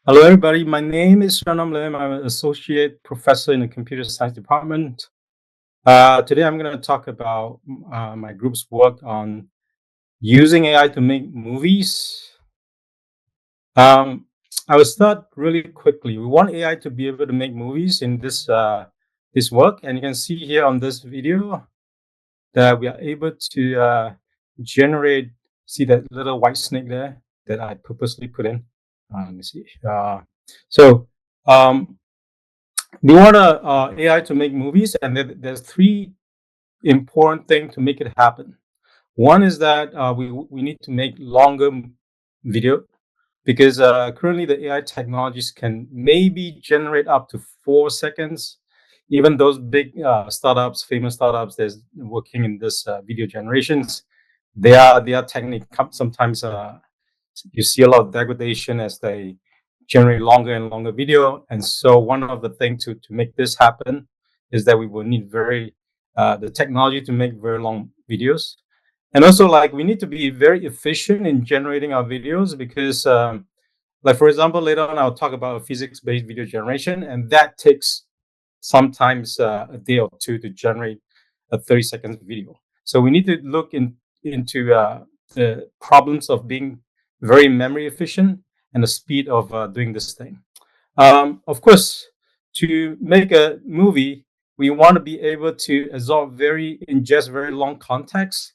Hello, everybody. My name is Nam Lim. I'm an associate professor in the computer science department. Today, I'm going to talk about my group's work on using AI to make movies. Um, I will start really quickly. We want AI to be able to make movies in this work, and you can see here on this video that we are able to generate. See that little white snake there that I purposely put in. Let me see. So. Um, we want AI to make movies, and there's three important things to make it happen. One is that we need to make longer video because currently the AI technologies can maybe generate up to 4 seconds. Even those big startups, famous startups, that's working in this video generations, their technique sometimes you see a lot of degradation as they generate longer and longer video. And so one of the things to make this happen is that we will need the technology to make very long videos. And also, like, we need to be very efficient in generating our videos because like, for example, later on I'll talk about physics-based video generation, and that takes sometimes a day or two to generate a 30-second video. So we need to look into the problems of being very memory efficient and the speed of doing this thing. Of course, to make a movie, we want to be able to ingest very long context,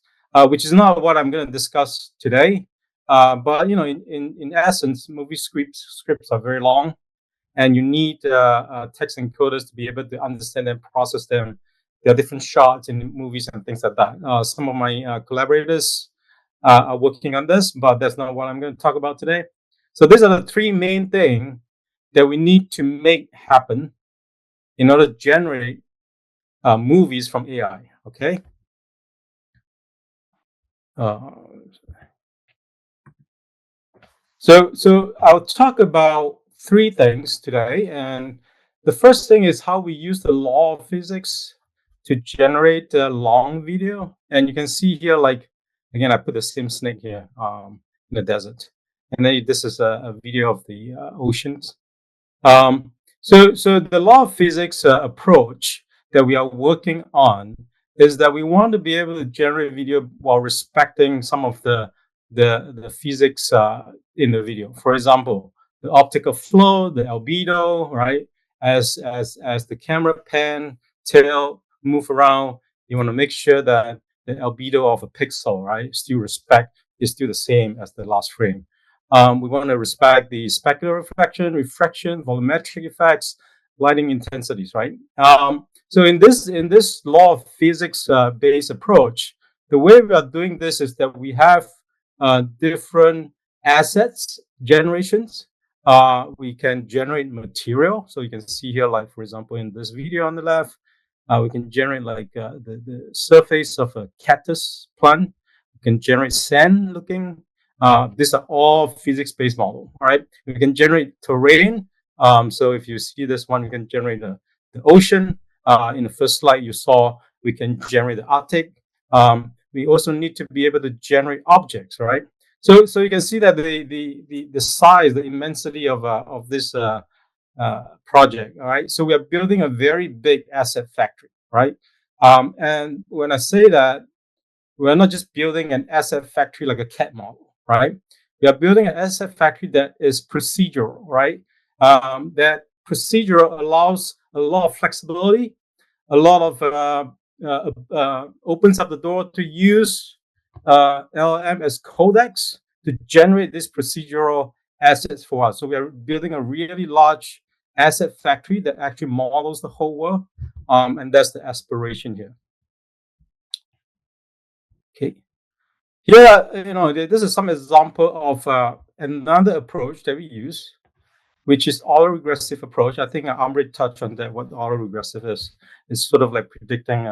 which is not what I'm going to discuss today. But in essence, movie scripts are very long, and you need text encoders to be able to understand and process them. There are different shots in movies and things like that. Some of my collaborators are working on this, but that's not what I'm going to talk about today. So these are the three main things that we need to make happen in order to generate movies from AI. Okay. Uh, so I'll talk about three things today, and the first thing is how we use the law of physics to generate a long video. And you can see here, like, again, I put the same snake here in the desert, and then this is a video of the oceans. So the law of physics approach that we are working on is that we want to be able to generate video while respecting some of the physics in the video. For example, the optical flow, the albedo, right? As the camera pan tail move around, you want to make sure that the albedo of a pixel, right, is still the same as the last frame. We want to respect the specular reflection, volumetric effects, lighting intensities, right? So in this law of physics based approach, the way we are doing this is that we have different assets generations. We can generate material. So you can see here, like, for example, in this video on the left, we can generate like the surface of a cactus plant. We can generate sand looking. These are all physics-based model, right? We can generate terrain. So if you see this one, we can generate the ocean. In the first slide you saw, we can generate the Arctic. We also need to be able to generate objects, right? So you can see that the size, the immensity of this project, all right? So we are building a very big asset factory, right? And when I say that, we're not just building an asset factory like a CAD model, right? We are building an asset factory that is procedural, right? That procedural allows a lot of flexibility, a lot of opens up the door to use LLM as codecs to generate this procedural assets for us. So we are building a really large asset factory that actually models the whole world, and that's the aspiration here. Okay. Here, this is some example of another approach that we use, which is autoregressive approach. I think Amrit touched on that. What autoregressive is? It's sort of like predicting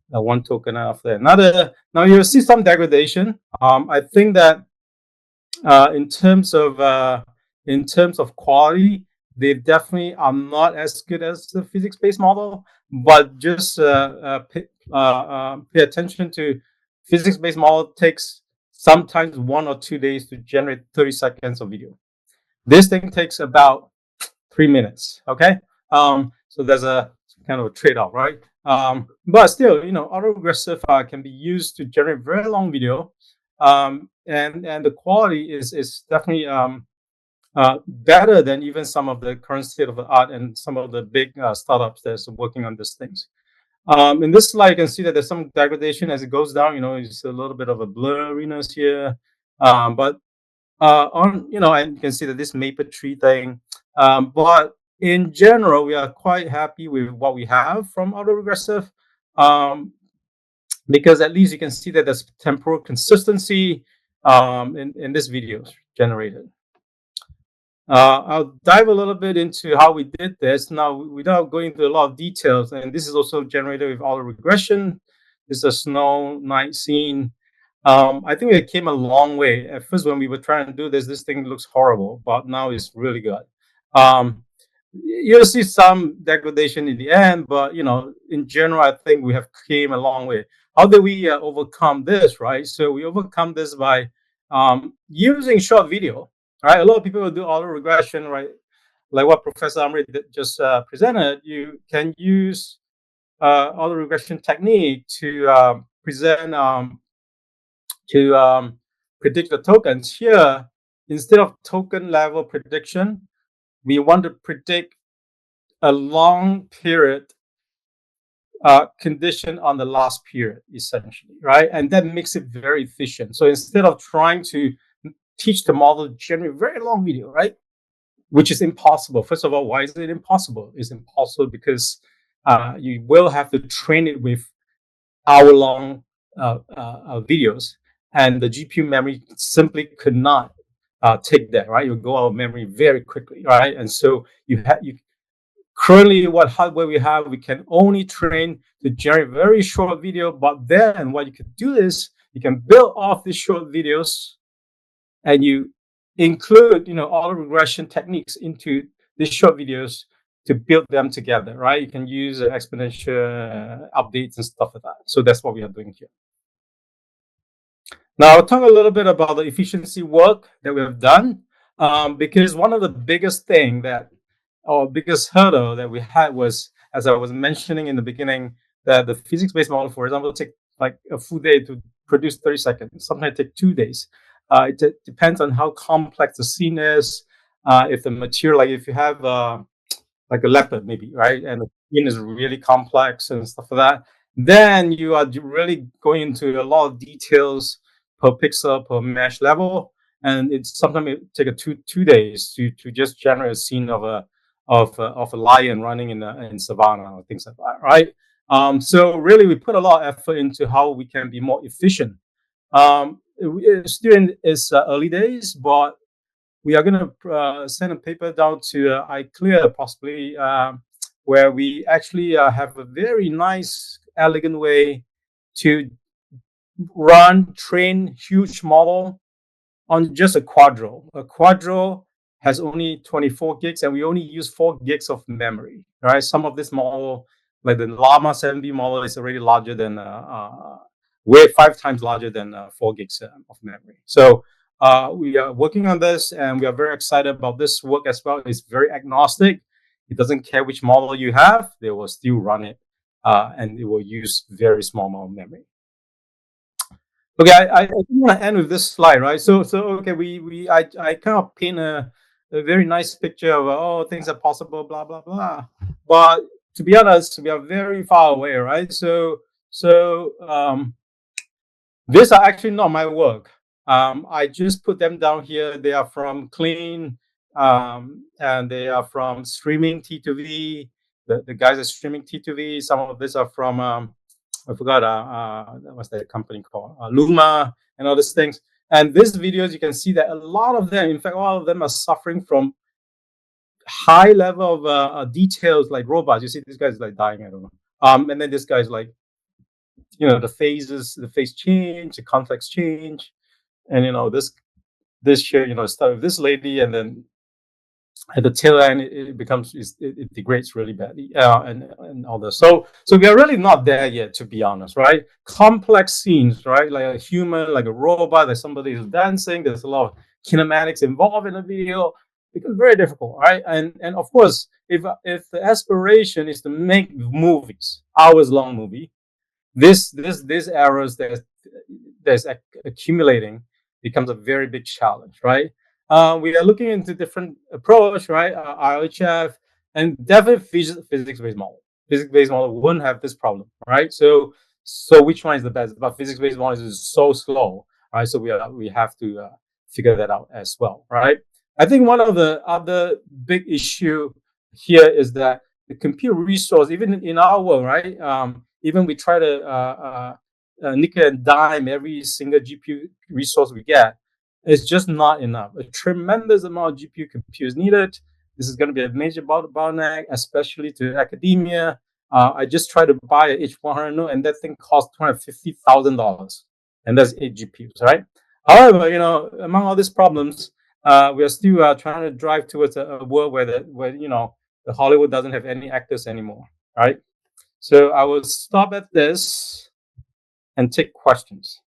one token after another. Now you'll see some degradation. I think that in terms of quality, they definitely are not as good as the physics-based model. But just pay attention to physics-based model takes sometimes 1 or 2 days to generate 30 seconds of video. This thing takes about 3 minutes. Okay, so there's a kind of a trade-off, right? But still, autoregressive can be used to generate very long video, and the quality is definitely better than even some of the current state of the art and some of the big startups that's working on these things. In this slide, you can see that there's some degradation as it goes down. It's a little bit of a blurriness here, but and you can see that this maple tree thing. But in general, we are quite happy with what we have from autoregressive, because at least you can see that there's temporal consistency in this video generated. I'll dive a little bit into how we did this. Now, without going into a lot of details, and this is also generated with auto regression. This is a snow night scene. I think it came a long way. At first, when we were trying to do this thing looks horrible, but now it's really good. You'll see some degradation in the end, but in general, I think we have came a long way. How did we overcome this, right? So we overcome this by using short video, right? A lot of people will do auto regression, right? Like what Professor Amri just presented. You can use auto regression technique to present to predict the tokens. Here, instead of token level prediction, we want to predict a long period condition on the last period, essentially, right? And that makes it very efficient. So instead of trying to teach the model to generate very long video, right, which is impossible. First of all, why is it impossible? It's impossible because you will have to train it with hour-long videos, and the GPU memory simply could not take that, right? It would go out of memory very quickly, right? And so you currently what hardware we have, we can only train to generate very short video. But then what you can do is you can build off these short videos, and you include auto regression techniques into these short videos to build them together, right? You can use exponential updates and stuff like that. So that's what we are doing here. Now I'll talk a little bit about the efficiency work that we have done, because one of the biggest thing or biggest hurdle that we had was, as I was mentioning in the beginning, that the physics-based model, for example, take like a full day to produce 30 seconds. Sometimes take 2 days. It depends on how complex the scene is. If the material, like if you have like a leopard maybe, right, and the scene is really complex and stuff like that, then you are really going into a lot of details per pixel, per mesh level, and it's sometimes it take two days to just generate a scene of a lion running in savannah or things like that, right? So really, we put a lot of effort into how we can be more efficient. Still in its early days, but we are going to send a paper down to iClear possibly, where we actually have a very nice, elegant way to train huge model on just a Quadro. A Quadro has only 24 gigs, and we only use 4 gigs of memory, right? Some of this model, like the Llama 7B model, is already larger than way 5 times larger than 4 gigs of memory. So we are working on this, and we are very excited about this work as well. It's very agnostic. It doesn't care which model you have; they will still run it, and it will use very small amount of memory. Okay, I want to end with this slide, right? So okay, I kind of paint a very nice picture of things are possible, blah blah blah. But to be honest, we are very far away, right? So these are actually not my work. I just put them down here. They are from Clean, and they are from Streaming T2V. The guys are Streaming T2V. Some of these are from I forgot what's that company called, Luma, and all these things. And these videos, you can see that a lot of them, in fact, all of them are suffering from high level of details, like robots. You see, this guy's like dying. I don't know. And then this guy's like, the phase change, the context change, and this here, start with this lady, and then at the tail end, it degrades really badly, and all this. So we are really not there yet, to be honest, right? Complex scenes, right? Like a human, like a robot, like somebody is dancing. There's a lot of kinematics involved in the video. becomes very difficult, right? And of course, if the aspiration is to make movies, hours long movie, this errors that's accumulating becomes a very big challenge, right? We are looking into different approach, right? RHF and definitely physics-based model. Physics-based model wouldn't have this problem, right? So which one is the best? But physics-based model is so slow, right? So we have to figure that out as well, right? I think one of the other big issue here is that the compute resource, even in our world, right? Even we try to nickel and dime every single GPU resource we get, it's just not enough. A tremendous amount of GPU compute is needed. This is going to be a major bottleneck, especially to academia. I just tried to buy a H100 node, and that thing costs $250,000, and that's 8 GPUs, right? However, among all these problems, we are still trying to drive towards a world where the Hollywood doesn't have any actors anymore, right? So I will stop at this and take questions.